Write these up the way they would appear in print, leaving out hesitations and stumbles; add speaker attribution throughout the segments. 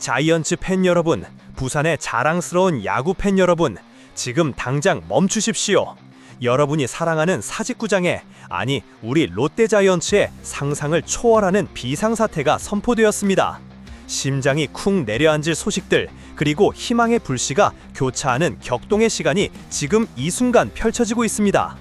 Speaker 1: 자이언츠 팬 여러분, 부산의 자랑스러운 야구 팬 여러분, 지금 당장 멈추십시오. 여러분이 사랑하는 사직구장에, 아니 우리 롯데자이언츠의 상상을 초월하는 비상사태가 선포되었습니다. 심장이 쿵 내려앉을 소식들, 그리고 희망의 불씨가 교차하는 격동의 시간이 지금 이 순간 펼쳐지고 있습니다.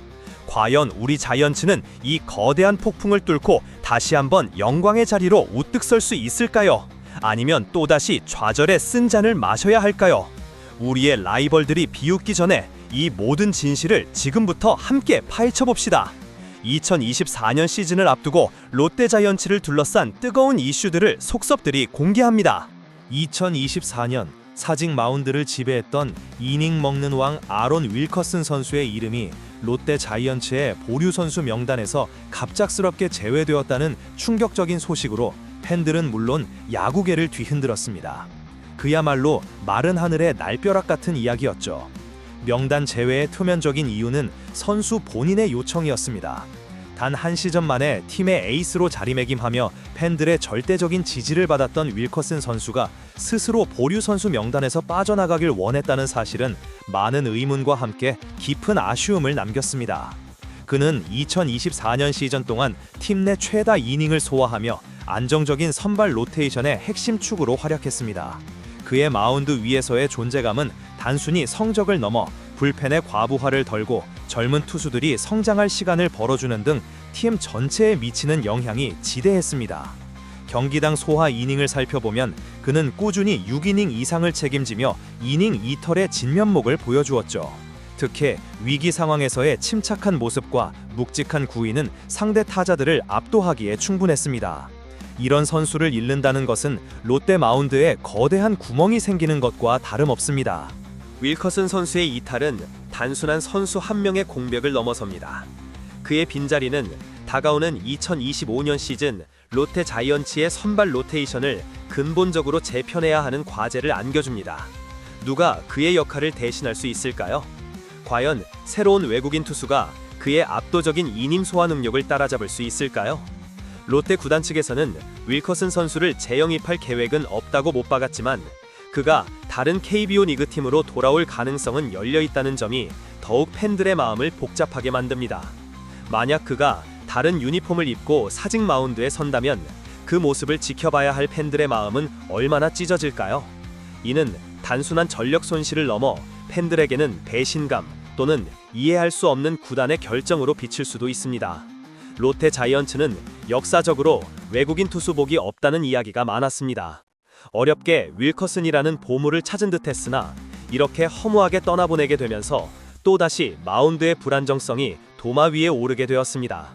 Speaker 1: 과연 우리 자이언츠는 이 거대한 폭풍을 뚫고 다시 한번 영광의 자리로 우뚝 설 수 있을까요? 아니면 또다시 좌절의 쓴 잔을 마셔야 할까요? 우리의 라이벌들이 비웃기 전에 이 모든 진실을 지금부터 함께 파헤쳐봅시다. 2024년 시즌을 앞두고 롯데자이언츠를 둘러싼 뜨거운 이슈들을 속속들이 공개합니다. 2024년 사직 마운드를 지배했던 이닝 먹는 왕 아론 윌커슨 선수의 이름이 롯데자이언츠의 보류 선수 명단에서 갑작스럽게 제외되었다는 충격적인 소식으로 팬들은 물론 야구계를 뒤흔들었습니다. 그야말로 마른 하늘의 날벼락 같은 이야기였죠. 명단 제외의 표면적인 이유는 선수 본인의 요청이었습니다. 단 한 시즌 만에 팀의 에이스로 자리매김하며 팬들의 절대적인 지지를 받았던 윌커슨 선수가 스스로 보류 선수 명단에서 빠져나가길 원했다는 사실은 많은 의문과 함께 깊은 아쉬움을 남겼습니다. 그는 2024년 시즌 동안 팀 내 최다 이닝을 소화하며 안정적인 선발 로테이션의 핵심 축으로 활약했습니다. 그의 마운드 위에서의 존재감은 단순히 성적을 넘어 불펜의 과부하를 덜고 젊은 투수들이 성장할 시간을 벌어주는 등 팀 전체에 미치는 영향이 지대했습니다. 경기당 소화 이닝을 살펴보면 그는 꾸준히 6이닝 이상을 책임지며 이닝 이털의 진면목을 보여주었죠. 특히 위기 상황에서의 침착한 모습과 묵직한 구위는 상대 타자들을 압도하기에 충분했습니다. 이런 선수를 잃는다는 것은 롯데 마운드에 거대한 구멍이 생기는 것과 다름없습니다. 윌커슨 선수의 이탈은 단순한 선수 한 명의 공백을 넘어섭니다. 그의 빈자리는 다가오는 2025년 시즌 롯데 자이언츠의 선발 로테이션을 근본적으로 재편해야 하는 과제를 안겨줍니다. 누가 그의 역할을 대신할 수 있을까요? 과연 새로운 외국인 투수가 그의 압도적인 이닝 소화 능력을 따라잡을 수 있을까요? 롯데 구단 측에서는 윌커슨 선수를 재영입할 계획은 없다고 못 박았지만 그가 다른 KBO 리그팀으로 돌아올 가능성은 열려있다는 점이 더욱 팬들의 마음을 복잡하게 만듭니다. 만약 그가 다른 유니폼을 입고 사직 마운드에 선다면 그 모습을 지켜봐야 할 팬들의 마음은 얼마나 찢어질까요? 이는 단순한 전력 손실을 넘어 팬들에게는 배신감 또는 이해할 수 없는 구단의 결정으로 비칠 수도 있습니다. 롯데 자이언츠는 역사적으로 외국인 투수복이 없다는 이야기가 많았습니다. 어렵게 윌커슨이라는 보물을 찾은 듯 했으나 이렇게 허무하게 떠나보내게 되면서 또다시 마운드의 불안정성이 도마 위에 오르게 되었습니다.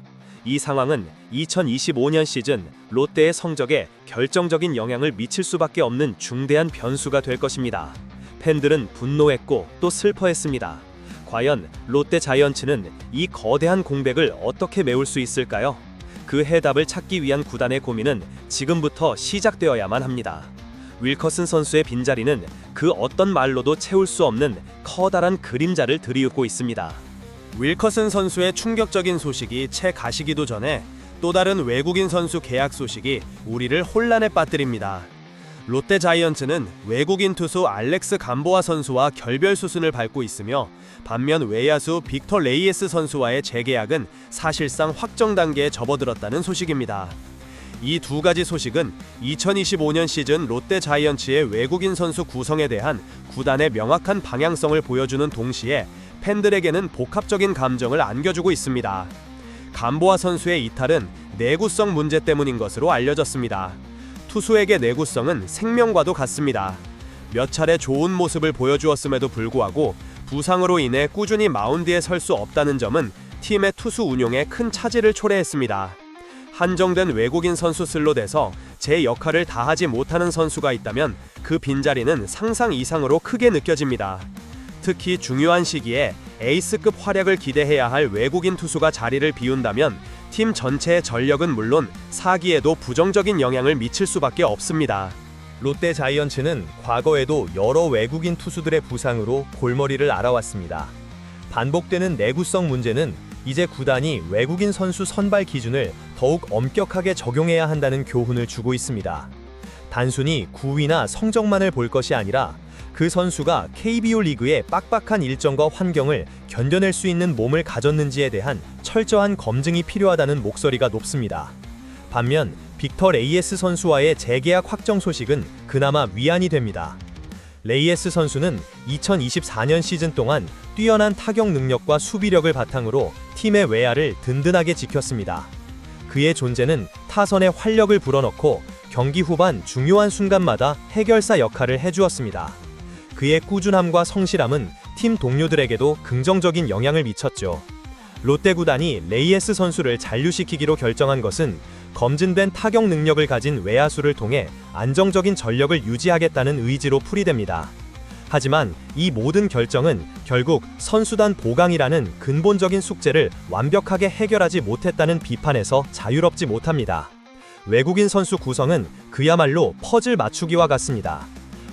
Speaker 1: 이 상황은 2025년 시즌 롯데의 성적에 결정적인 영향을 미칠 수밖에 없는 중대한 변수가 될 것입니다. 팬들은 분노했고 또 슬퍼했습니다. 과연 롯데 자이언츠는 이 거대한 공백을 어떻게 메울 수 있을까요? 그 해답을 찾기 위한 구단의 고민은 지금부터 시작되어야만 합니다. 윌커슨 선수의 빈자리는 그 어떤 말로도 채울 수 없는 커다란 그림자를 들이우고 있습니다. 윌커슨 선수의 충격적인 소식이 채 가시기도 전에 또 다른 외국인 선수 계약 소식이 우리를 혼란에 빠뜨립니다. 롯데 자이언츠는 외국인 투수 알렉스 감보아 선수와 결별 수순을 밟고 있으며 반면 외야수 빅터 레이에스 선수와의 재계약은 사실상 확정 단계에 접어들었다는 소식입니다. 이 두 가지 소식은 2025년 시즌 롯데 자이언츠의 외국인 선수 구성에 대한 구단의 명확한 방향성을 보여주는 동시에 팬들에게는 복합적인 감정을 안겨주고 있습니다. 감보아 선수의 이탈은 내구성 문제 때문인 것으로 알려졌습니다. 투수에게 내구성은 생명과도 같습니다. 몇 차례 좋은 모습을 보여주었음에도 불구하고 부상으로 인해 꾸준히 마운드에 설 수 없다는 점은 팀의 투수 운용에 큰 차질을 초래했습니다. 한정된 외국인 선수 슬롯에서 제 역할을 다하지 못하는 선수가 있다면 그 빈자리는 상상 이상으로 크게 느껴집니다. 특히 중요한 시기에 에이스급 활약을 기대해야 할 외국인 투수가 자리를 비운다면 팀 전체의 전력은 물론 사기에도 부정적인 영향을 미칠 수밖에 없습니다. 롯데 자이언츠는 과거에도 여러 외국인 투수들의 부상으로 골머리를 앓아왔습니다. 반복되는 내구성 문제는 이제 구단이 외국인 선수 선발 기준을 더욱 엄격하게 적용해야 한다는 교훈을 주고 있습니다.
Speaker 2: 단순히 구위나 성적만을 볼 것이 아니라 그 선수가 KBO 리그의 빡빡한 일정과 환경을 견뎌낼 수 있는 몸을 가졌는지에 대한 철저한 검증이 필요하다는 목소리가 높습니다. 반면 빅터 레이에스 선수와의 재계약 확정 소식은 그나마 위안이 됩니다. 레이에스 선수는 2024년 시즌 동안 뛰어난 타격 능력과 수비력을 바탕으로 팀의 외야를 든든하게 지켰습니다. 그의 존재는 타선에 활력을 불어넣고 경기 후반 중요한 순간마다 해결사 역할을 해주었습니다. 그의 꾸준함과 성실함은 팀 동료들에게도 긍정적인 영향을 미쳤죠. 롯데 구단이 레이에스 선수를 잔류시키기로 결정한 것은 검증된 타격 능력을 가진 외야수를 통해 안정적인 전력을 유지하겠다는 의지로 풀이됩니다. 하지만 이 모든 결정은 결국 선수단 보강이라는 근본적인 숙제를 완벽하게 해결하지 못했다는 비판에서 자유롭지 못합니다. 외국인 선수 구성은 그야말로 퍼즐 맞추기와 같습니다.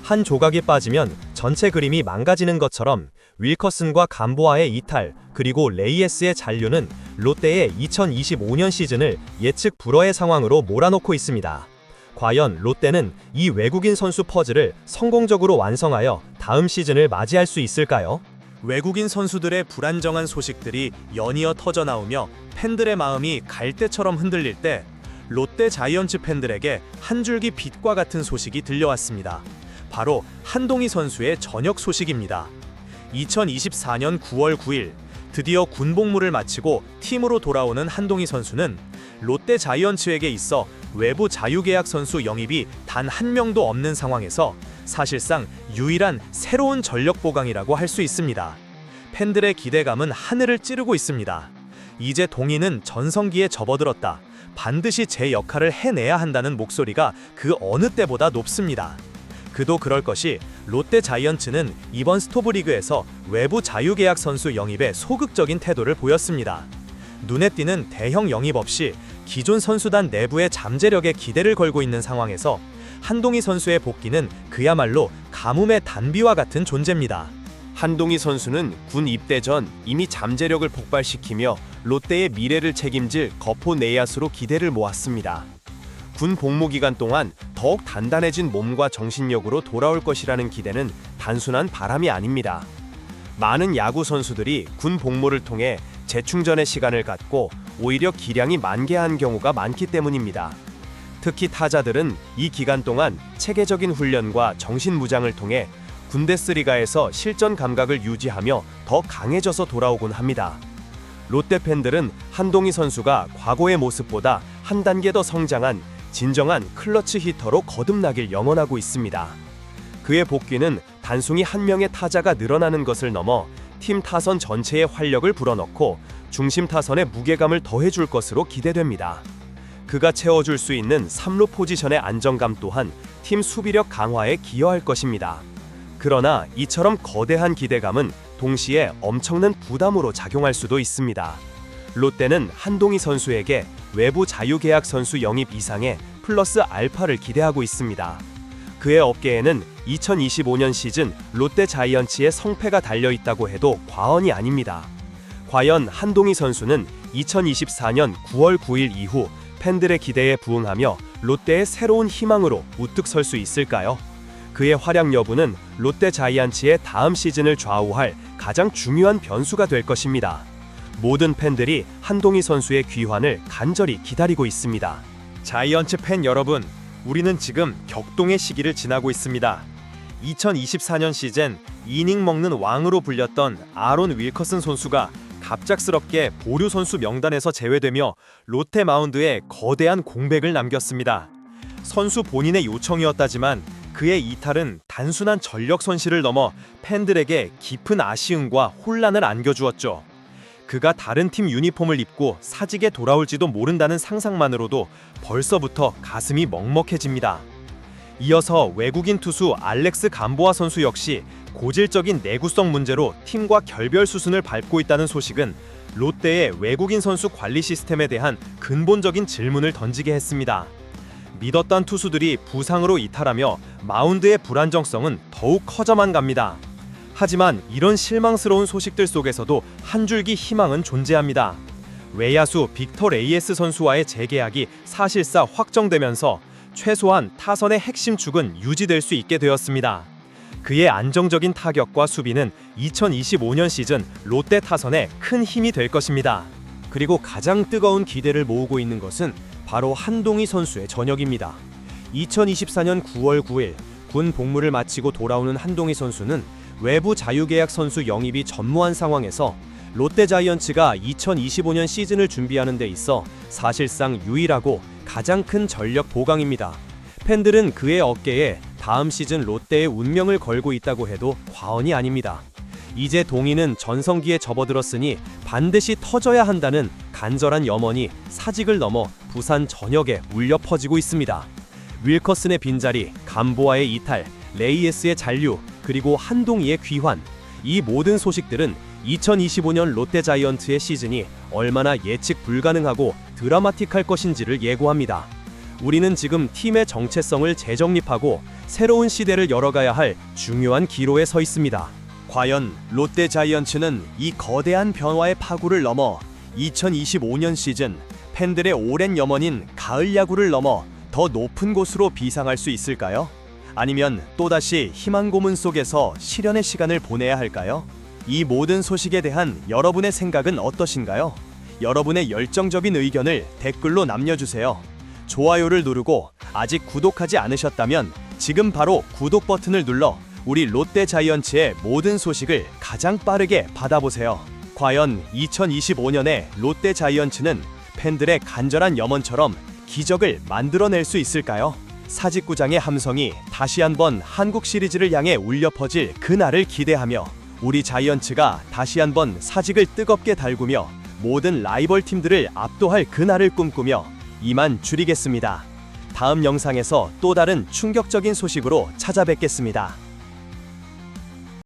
Speaker 2: 한 조각이 빠지면 전체 그림이 망가지는 것처럼 윌커슨과 감보아의 이탈, 그리고 레이에스의 잔류는 롯데의 2025년 시즌을 예측 불허의 상황으로 몰아넣고 있습니다. 과연 롯데는 이 외국인 선수 퍼즐을 성공적으로 완성하여 다음 시즌을 맞이할 수 있을까요?
Speaker 1: 외국인 선수들의 불안정한 소식들이 연이어 터져나오며 팬들의 마음이 갈대처럼 흔들릴 때 롯데 자이언츠 팬들에게 한 줄기 빛과 같은 소식이 들려왔습니다. 바로 한동희 선수의 전역 소식입니다. 2024년 9월 9일 드디어 군복무를 마치고 팀으로 돌아오는 한동희 선수는 롯데 자이언츠에게 있어 외부 자유계약 선수 영입이 단 한 명도 없는 상황에서 사실상 유일한 새로운 전력 보강이라고 할 수 있습니다. 팬들의 기대감은 하늘을 찌르고 있습니다. 이제 동희는 전성기에 접어들었다. 반드시 제 역할을 해내야 한다는 목소리가 그 어느 때보다 높습니다. 그도 그럴 것이 롯데 자이언츠는 이번 스토브리그에서 외부 자유계약 선수 영입에 소극적인 태도를 보였습니다. 눈에 띄는 대형 영입 없이 기존 선수단 내부의 잠재력에 기대를 걸고 있는 상황에서 한동희 선수의 복귀는 그야말로 가뭄의 단비와 같은 존재입니다.
Speaker 3: 한동희 선수는 군 입대 전 이미 잠재력을 폭발시키며 롯데의 미래를 책임질 거포 내야수로 기대를 모았습니다. 군 복무 기간 동안 더욱 단단해진 몸과 정신력으로 돌아올 것이라는 기대는 단순한 바람이 아닙니다. 많은 야구 선수들이 군 복무를 통해 재충전의 시간을 갖고 오히려 기량이 만개한 경우가 많기 때문입니다. 특히 타자들은 이 기간 동안 체계적인 훈련과 정신 무장을 통해 군대스리가에서 실전 감각을 유지하며 더 강해져서 돌아오곤 합니다. 롯데 팬들은 한동희 선수가 과거의 모습보다 한 단계 더 성장한 진정한 클러치 히터로 거듭나길 영원하고 있습니다. 그의 복귀는 단순히 한 명의 타자가 늘어나는 것을 넘어 팀 타선 전체의 활력을 불어넣고 중심 타선의 무게감을 더해줄 것으로 기대됩니다. 그가 채워줄 수 있는 3루 포지션의 안정감 또한 팀 수비력 강화에 기여할 것입니다. 그러나 이처럼 거대한 기대감은 동시에 엄청난 부담으로 작용할 수도 있습니다. 롯데는 한동희 선수에게 외부 자유계약 선수 영입 이상의 플러스 알파를 기대하고 있습니다. 그의 어깨에는 2025년 시즌 롯데 자이언츠의 성패가 달려있다고 해도 과언이 아닙니다. 과연 한동희 선수는 2024년 9월 9일 이후 팬들의 기대에 부응하며 롯데의 새로운 희망으로 우뚝 설 수 있을까요? 그의 활약 여부는 롯데 자이언츠의 다음 시즌을 좌우할 가장 중요한 변수가 될 것입니다. 모든 팬들이 한동희 선수의 귀환을 간절히 기다리고 있습니다.
Speaker 1: 자이언츠 팬 여러분, 우리는 지금 격동의 시기를 지나고 있습니다. 2024년 시즌 이닝 먹는 왕으로 불렸던 아론 윌커슨 선수가 갑작스럽게 보류 선수 명단에서 제외되며 롯데 마운드에 거대한 공백을 남겼습니다. 선수 본인의 요청이었다지만 그의 이탈은 단순한 전력 손실을 넘어 팬들에게 깊은 아쉬움과 혼란을 안겨주었죠. 그가 다른 팀 유니폼을 입고 사직에 돌아올지도 모른다는 상상만으로도 벌써부터 가슴이 먹먹해집니다. 이어서 외국인 투수 알렉스 감보아 선수 역시 고질적인 내구성 문제로 팀과 결별 수순을 밟고 있다는 소식은 롯데의 외국인 선수 관리 시스템에 대한 근본적인 질문을 던지게 했습니다. 믿었던 투수들이 부상으로 이탈하며 마운드의 불안정성은 더욱 커져만 갑니다. 하지만 이런 실망스러운 소식들 속에서도 한 줄기 희망은 존재합니다. 외야수 빅터 레이에스 선수와의 재계약이 사실상 확정되면서
Speaker 2: 최소한 타선의 핵심 축은 유지될 수 있게 되었습니다. 그의 안정적인 타격과 수비는 2025년 시즌 롯데 타선에 큰 힘이 될 것입니다.
Speaker 3: 그리고 가장 뜨거운 기대를 모으고 있는 것은 바로 한동희 선수의 전역입니다. 2024년 9월 9일 군 복무를 마치고 돌아오는 한동희 선수는 외부 자유계약 선수 영입이 전무한 상황에서 롯데 자이언츠가 2025년 시즌을 준비하는 데 있어 사실상 유일하고 가장 큰 전력 보강입니다. 팬들은 그의 어깨에 다음 시즌 롯데의 운명을 걸고 있다고 해도 과언이 아닙니다. 이제 동희는 전성기에 접어들었으니 반드시 터져야 한다는 간절한 염원이 사직을 넘어 부산 전역에 울려 퍼지고 있습니다. 윌커슨의 빈자리, 감보아의 이탈, 레이에스의 잔류, 그리고 한동희의 귀환, 이 모든 소식들은 2025년 롯데 자이언츠의 시즌이 얼마나 예측 불가능하고 드라마틱할 것인지를 예고합니다. 우리는 지금 팀의 정체성을 재정립하고 새로운 시대를 열어가야 할 중요한 기로에 서 있습니다. 과연 롯데 자이언츠는 이 거대한 변화의 파고를 넘어 2025년 시즌 팬들의 오랜 염원인 가을 야구를 넘어 더 높은 곳으로 비상할 수 있을까요? 아니면 또다시 희망 고문 속에서 실현의 시간을 보내야 할까요? 이 모든 소식에 대한 여러분의 생각은 어떠신가요? 여러분의 열정적인 의견을 댓글로 남겨주세요. 좋아요를 누르고 아직 구독하지 않으셨다면 지금 바로 구독 버튼을 눌러 우리 롯데 자이언츠의 모든 소식을 가장 빠르게 받아보세요. 과연 2025년에 롯데 자이언츠는 팬들의 간절한 염원처럼 기적을 만들어낼 수 있을까요? 사직구장의 함성이 다시 한번 한국 시리즈를 향해 울려 퍼질 그날을 기대하며 우리 자이언츠가 다시 한번 사직을 뜨겁게 달구며 모든 라이벌 팀들을 압도할 그날을 꿈꾸며 이만 줄이겠습니다. 다음 영상에서 또 다른 충격적인 소식으로 찾아뵙겠습니다.